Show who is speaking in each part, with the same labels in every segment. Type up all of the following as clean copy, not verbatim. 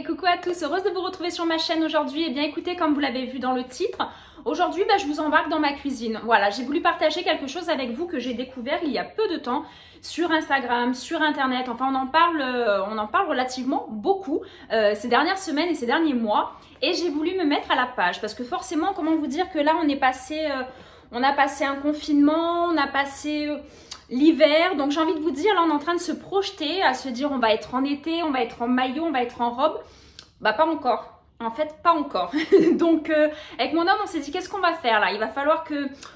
Speaker 1: coucou à tous, heureuse de vous retrouver sur ma chaîne aujourd'hui. Et bien écoutez, comme vous l'avez vu dans le titre, aujourd'hui je vous embarque dans ma cuisine. Voilà, j'ai voulu partager quelque chose avec vous que j'ai découvert il y a peu de temps sur Instagram, sur internet, enfin on en parle relativement beaucoup ces dernières semaines et ces derniers mois. Et j'ai voulu me mettre à la page parce que forcément, comment vous dire que là on a passé un confinement, on a passé l'hiver, donc j'ai envie de vous dire, là on est en train de se projeter, à se dire on va être en été, on va être en maillot, on va être en robe. Bah pas encore, en fait pas encore. Donc avec mon homme on s'est dit qu'est-ce qu'on va faire là? Il va falloir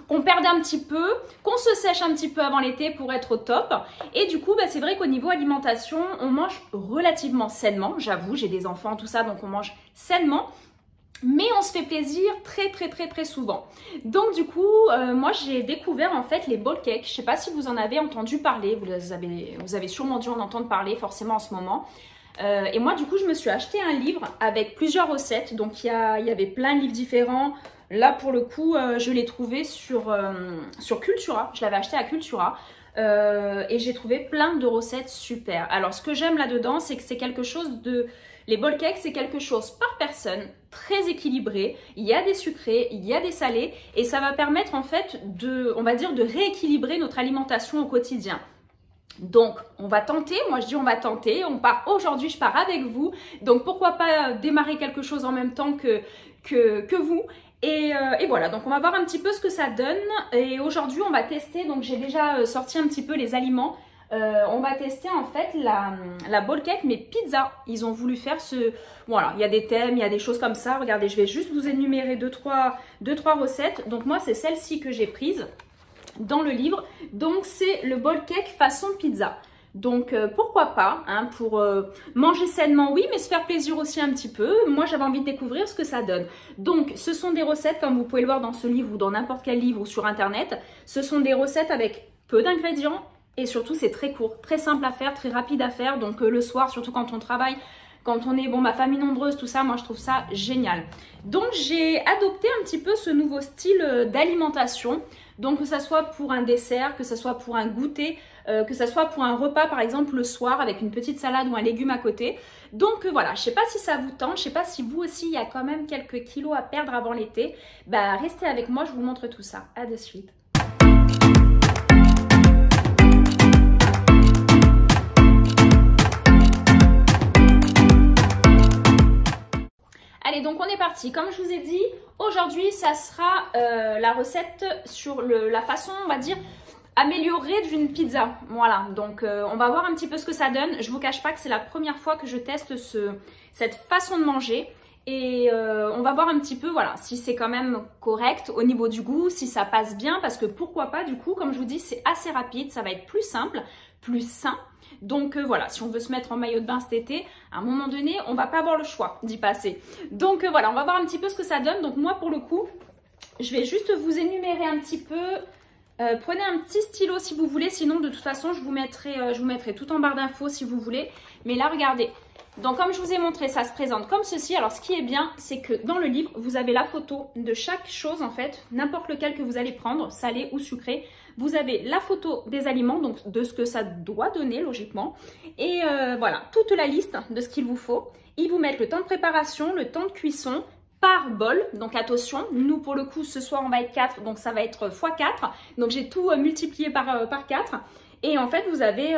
Speaker 1: qu'on perde un petit peu, qu'on se sèche un petit peu avant l'été pour être au top. Et du coup c'est vrai qu'au niveau alimentation on mange relativement sainement, j'avoue, j'ai des enfants tout ça, donc on mange sainement. Mais on se fait plaisir très souvent. Donc du coup, moi j'ai découvert en fait les ball cakes. Je sais pas si vous en avez entendu parler, vous avez sûrement dû en entendre parler forcément en ce moment. Et moi du coup je me suis acheté un livre avec plusieurs recettes. Donc il y avait plein de livres différents. Là pour le coup je l'ai trouvé sur Cultura, je l'avais acheté à Cultura. Et j'ai trouvé plein de recettes super. Alors ce que j'aime là-dedans c'est que c'est quelque chose de... Les ball cakes, c'est quelque chose par personne, très équilibré. Il y a des sucrés, il y a des salés et ça va permettre en fait on va dire, de rééquilibrer notre alimentation au quotidien. Donc, on va tenter, moi je dis on va tenter, aujourd'hui je pars avec vous. Donc pourquoi pas démarrer quelque chose en même temps que vous. Et voilà, donc on va voir un petit peu ce que ça donne. Et aujourd'hui on va tester, donc j'ai déjà sorti un petit peu les aliments. On va tester en fait la ball cake mais pizza. Ils ont voulu faire voilà, il y a des thèmes, il y a des choses comme ça. Regardez, je vais juste vous énumérer deux, trois recettes. Donc moi c'est celle-ci que j'ai prise dans le livre. Donc c'est le ball cake façon pizza. Donc pourquoi pas, hein, pour manger sainement oui, mais se faire plaisir aussi un petit peu. Moi j'avais envie de découvrir ce que ça donne. Donc ce sont des recettes comme vous pouvez le voir dans ce livre ou dans n'importe quel livre ou sur internet. Ce sont des recettes avec peu d'ingrédients. Et surtout, c'est très court, très simple à faire, très rapide à faire. Donc le soir, surtout quand on travaille, quand on est, ma famille nombreuse, tout ça, moi je trouve ça génial. Donc j'ai adopté un petit peu ce nouveau style d'alimentation. Donc que ça soit pour un dessert, que ça soit pour un goûter, que ça soit pour un repas par exemple le soir avec une petite salade ou un légume à côté. Donc voilà, je ne sais pas si ça vous tente, je ne sais pas si vous aussi il y a quand même quelques kilos à perdre avant l'été. Bah restez avec moi, je vous montre tout ça. À de suite. Allez, donc on est parti. Comme je vous ai dit, aujourd'hui, ça sera la recette sur la façon, on va dire, améliorée d'une pizza. Voilà, donc on va voir un petit peu ce que ça donne. Je vous cache pas que c'est la première fois que je teste cette façon de manger. Et on va voir un petit peu, voilà, si c'est quand même correct au niveau du goût, si ça passe bien. Parce que pourquoi pas, du coup, comme je vous dis, c'est assez rapide, ça va être plus simple, plus sain. Donc voilà, si on veut se mettre en maillot de bain cet été, à un moment donné, on va pas avoir le choix d'y passer. Donc voilà, on va voir un petit peu ce que ça donne. Donc moi, pour le coup, je vais juste vous énumérer un petit peu. Prenez un petit stylo si vous voulez, sinon de toute façon, je vous mettrai tout en barre d'infos si vous voulez. Mais là, regardez. Donc comme je vous ai montré, ça se présente comme ceci. Alors ce qui est bien, c'est que dans le livre, vous avez la photo de chaque chose en fait, n'importe lequel que vous allez prendre, salé ou sucré. Vous avez la photo des aliments, donc de ce que ça doit donner logiquement. Et voilà, toute la liste de ce qu'il vous faut. Ils vous mettent le temps de préparation, le temps de cuisson par bol. Donc attention, nous pour le coup ce soir on va être 4, donc ça va être x4. Donc j'ai tout multiplié par 4. Et en fait vous avez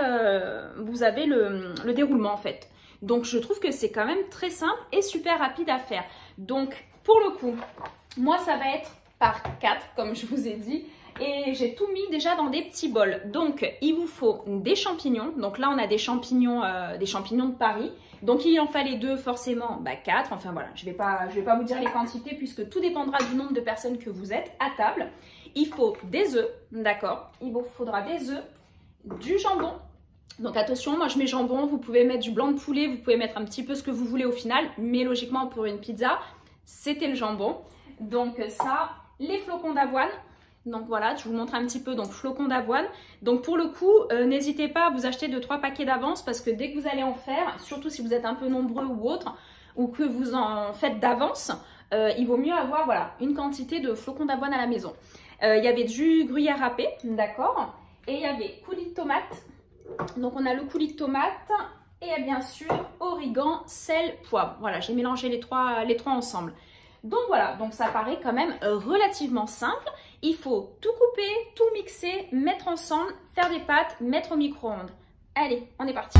Speaker 1: le déroulement en fait. Donc je trouve que c'est quand même très simple et super rapide à faire. Donc pour le coup, moi ça va être par 4 comme je vous ai dit. Et j'ai tout mis déjà dans des petits bols. Donc il vous faut des champignons. Donc là on a des champignons de Paris. Donc il en fallait 2 forcément, 4. Enfin voilà, je vais pas vous dire les quantités puisque tout dépendra du nombre de personnes que vous êtes à table. Il faut des œufs, d'accord. Il vous faudra des œufs, du jambon. Donc attention, moi je mets jambon, vous pouvez mettre du blanc de poulet, vous pouvez mettre un petit peu ce que vous voulez au final, mais logiquement pour une pizza, c'était le jambon. Donc ça, les flocons d'avoine. Donc voilà, je vous montre un petit peu, donc flocons d'avoine. Donc pour le coup, n'hésitez pas à vous acheter 2-3 paquets d'avance parce que dès que vous allez en faire, surtout si vous êtes un peu nombreux ou autre, ou que vous en faites d'avance, il vaut mieux avoir voilà, une quantité de flocons d'avoine à la maison. Il y avait du gruyère râpé, d'accord, et il y avait coulis de tomates. Donc on a le coulis de tomate, et bien sûr origan, sel, poivre. Voilà, j'ai mélangé les trois ensemble. Donc voilà, donc ça paraît quand même relativement simple. Il faut tout couper, tout mixer, mettre ensemble, faire des pâtes, mettre au micro-ondes. Allez, on est parti.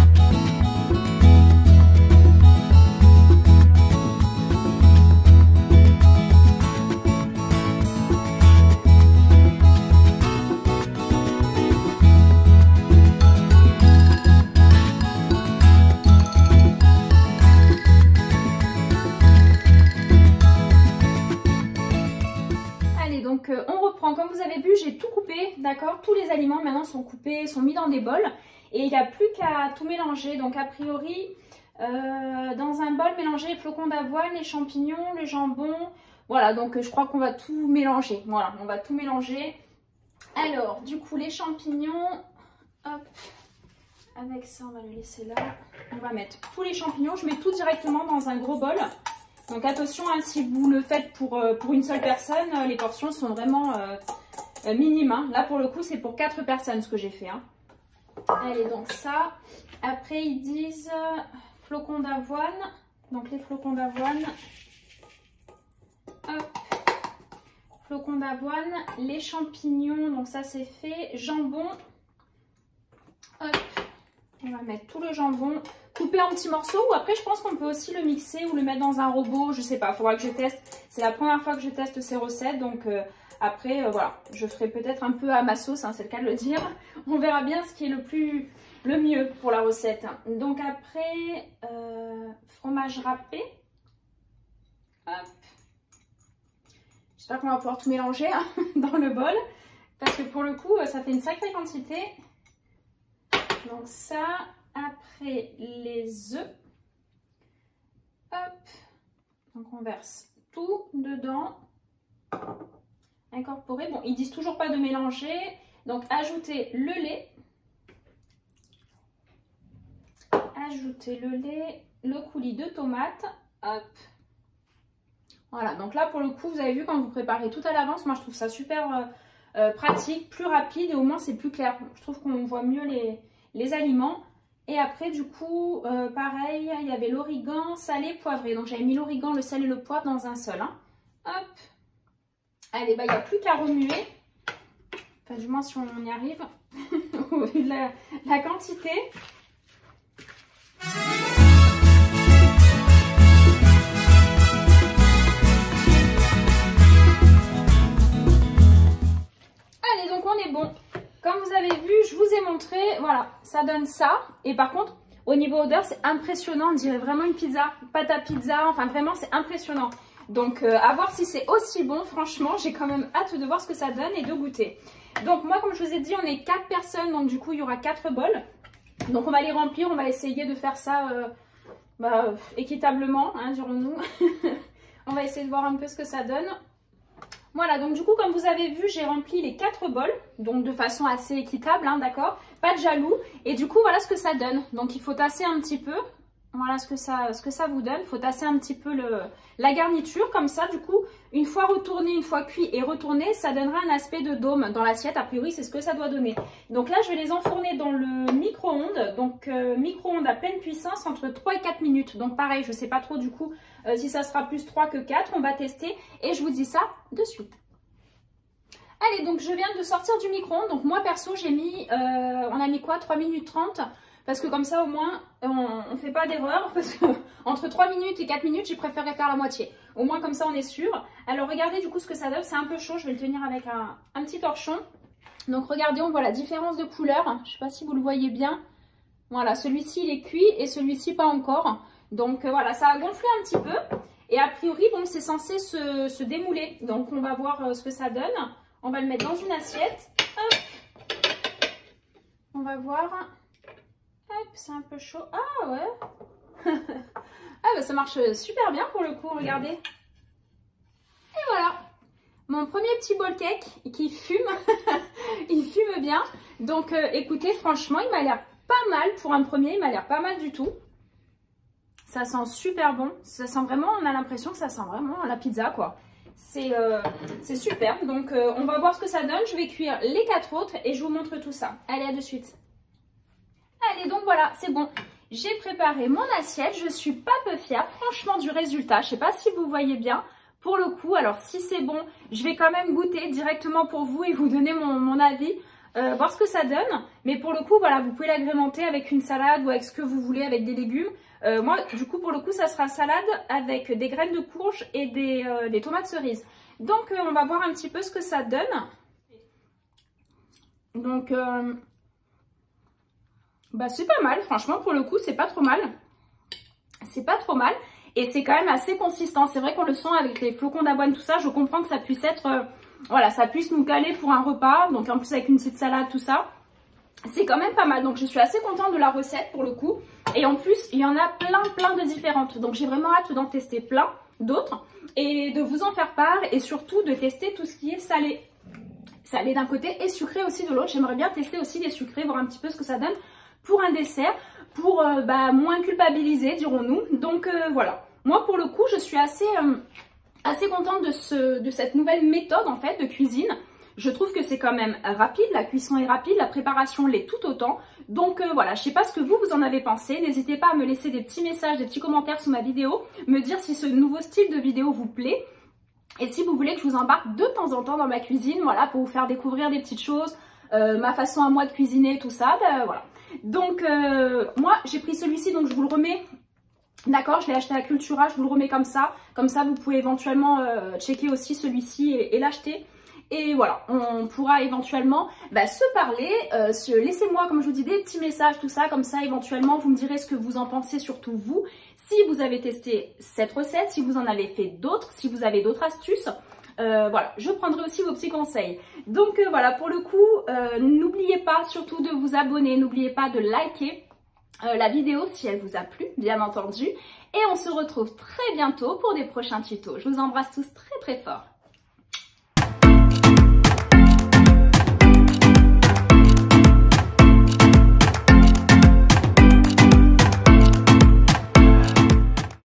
Speaker 1: Donc on reprend, comme vous avez vu, j'ai tout coupé, d'accord? Tous les aliments maintenant sont coupés, sont mis dans des bols et il n'y a plus qu'à tout mélanger. Donc a priori, dans un bol, mélanger les flocons d'avoine, les champignons, le jambon. Voilà, donc je crois qu'on va tout mélanger. Voilà, on va tout mélanger. Alors, du coup, les champignons, hop, avec ça, on va le laisser là. On va mettre tous les champignons, je mets tout directement dans un gros bol. Donc attention, hein, si vous le faites pour une seule personne, les portions sont vraiment minimes. Hein. Là pour le coup c'est pour 4 personnes ce que j'ai fait. Hein. Allez, donc ça. Après ils disent flocons d'avoine. Donc les flocons d'avoine. Hop. Flocons d'avoine. Les champignons, donc ça c'est fait. Jambon. Hop. On va mettre tout le jambon. Couper en petits morceaux, ou après je pense qu'on peut aussi le mixer ou le mettre dans un robot, je sais pas, il faudra que je teste. C'est la première fois que je teste ces recettes, donc après voilà, je ferai peut-être un peu à ma sauce, hein, c'est le cas de le dire. On verra bien ce qui est le mieux pour la recette. Donc après, fromage râpé. Hop. J'espère qu'on va pouvoir tout mélanger hein, dans le bol, parce que pour le coup ça fait une sacrée quantité. Donc ça... Après les œufs, hop, donc on verse tout dedans, incorporer. Bon, ils disent toujours pas de mélanger, donc ajouter le lait, le coulis de tomate, hop. Voilà, donc là pour le coup, vous avez vu quand vous préparez tout à l'avance, moi je trouve ça super pratique, plus rapide et au moins c'est plus clair. Je trouve qu'on voit mieux les aliments. Et après, du coup, pareil, il y avait l'origan salé, poivré. Donc, j'avais mis l'origan, le sel et le poivre dans un seul. Hein. Hop. Allez, bah, il n'y a plus qu'à remuer. Enfin, du moins, si on y arrive, au vu de la quantité. Allez, donc on est bon. Comme vous avez vu, je vous ai montré, voilà, ça donne ça. Et par contre, au niveau odeur, c'est impressionnant. On dirait vraiment une pizza, pâte à pizza. Enfin, vraiment, c'est impressionnant. Donc, à voir si c'est aussi bon. Franchement, j'ai quand même hâte de voir ce que ça donne et de goûter. Donc, moi, comme je vous ai dit, on est 4 personnes. Donc, du coup, il y aura 4 bols. Donc, on va les remplir. On va essayer de faire ça équitablement, hein, dirons-nous. On va essayer de voir un peu ce que ça donne. Voilà, donc du coup, comme vous avez vu, j'ai rempli les 4 bols, donc de façon assez équitable, hein, d'accord? Pas de jaloux. Et du coup, voilà ce que ça donne. Donc, il faut tasser un petit peu. Voilà ce que ça vous donne. Il faut tasser un petit peu la garniture. Comme ça, du coup, une fois retourné, une fois cuit et retourné, ça donnera un aspect de dôme dans l'assiette. A priori, c'est ce que ça doit donner. Donc là, je vais les enfourner dans le micro-ondes. Donc, micro-ondes à pleine puissance entre 3 et 4 minutes. Donc, pareil, je ne sais pas trop du coup si ça sera plus 3 que 4. On va tester et je vous dis ça de suite. Allez, donc je viens de sortir du micro-ondes. Donc, moi, perso, j'ai mis, on a mis quoi? 3 minutes 30. Parce que comme ça, au moins, on ne fait pas d'erreur. Parce que entre 3 minutes et 4 minutes, j'ai préféré faire la moitié. Au moins, comme ça, on est sûr. Alors, regardez du coup ce que ça donne. C'est un peu chaud. Je vais le tenir avec un petit torchon. Donc, regardez, on voit la différence de couleur. Je ne sais pas si vous le voyez bien. Voilà, celui-ci, il est cuit et celui-ci, pas encore. Donc, voilà, ça a gonflé un petit peu. Et a priori, bon, c'est censé se démouler. Donc, on va voir ce que ça donne. On va le mettre dans une assiette. Hop. On va voir... Hop, c'est un peu chaud. Ah ouais. Ah bah ça marche super bien pour le coup, regardez. Et voilà. Mon premier petit bol cake qui fume. Il fume bien. Donc écoutez, franchement, il m'a l'air pas mal pour un premier. Il m'a l'air pas mal du tout. Ça sent super bon. Ça sent vraiment, on a l'impression que ça sent vraiment la pizza quoi. C'est super. Donc on va voir ce que ça donne. Je vais cuire les 4 autres et je vous montre tout ça. Allez, à de suite. Allez, donc voilà, c'est bon. j'ai préparé mon assiette. Je suis pas peu fière, franchement, du résultat. Je sais pas si vous voyez bien. Pour le coup, alors si c'est bon, je vais quand même goûter directement pour vous et vous donner mon avis, voir ce que ça donne. Mais pour le coup, voilà, vous pouvez l'agrémenter avec une salade ou avec ce que vous voulez, avec des légumes. Moi, du coup, pour le coup, ça sera salade avec des graines de courge et des tomates cerises. Donc, on va voir un petit peu ce que ça donne. Donc, bah, c'est pas mal. Franchement, pour le coup, c'est pas trop mal. C'est pas trop mal. Et c'est quand même assez consistant. C'est vrai qu'on le sent avec les flocons d'avoine, tout ça. Je comprends que ça puisse être, voilà, ça puisse nous caler pour un repas. Donc en plus avec une petite salade, tout ça. C'est quand même pas mal. Donc je suis assez contente de la recette pour le coup. Et en plus, il y en a plein de différentes. Donc j'ai vraiment hâte d'en tester plein d'autres. Et de vous en faire part. Et surtout de tester tout ce qui est salé. Salé d'un côté et sucré aussi de l'autre. J'aimerais bien tester aussi les sucrés, voir un petit peu ce que ça donne pour un dessert. Pour moins culpabiliser, dirons-nous. Donc voilà, moi pour le coup je suis assez contente de cette nouvelle méthode en fait de cuisine. Je trouve que c'est quand même rapide, la cuisson est rapide, la préparation l'est tout autant. Donc voilà, je sais pas ce que vous en avez pensé. N'hésitez pas à me laisser des petits messages, des petits commentaires sous ma vidéo, me dire si ce nouveau style de vidéo vous plaît. Et si vous voulez que je vous embarque de temps en temps dans ma cuisine, voilà, pour vous faire découvrir des petites choses, ma façon à moi de cuisiner, tout ça, voilà. Donc moi j'ai pris celui-ci, donc je vous le remets, d'accord, je l'ai acheté à Cultura, je vous le remets comme ça vous pouvez éventuellement checker aussi celui-ci et l'acheter. Et voilà, on pourra éventuellement se parler, laissez-moi comme je vous dis des petits messages, tout ça, comme ça éventuellement vous me direz ce que vous en pensez, surtout vous, si vous avez testé cette recette, si vous en avez fait d'autres, si vous avez d'autres astuces. Voilà, je prendrai aussi vos petits conseils. Donc voilà, pour le coup, n'oubliez pas surtout de vous abonner, n'oubliez pas de liker la vidéo si elle vous a plu, bien entendu. Et on se retrouve très bientôt pour des prochains tutos. Je vous embrasse tous très fort.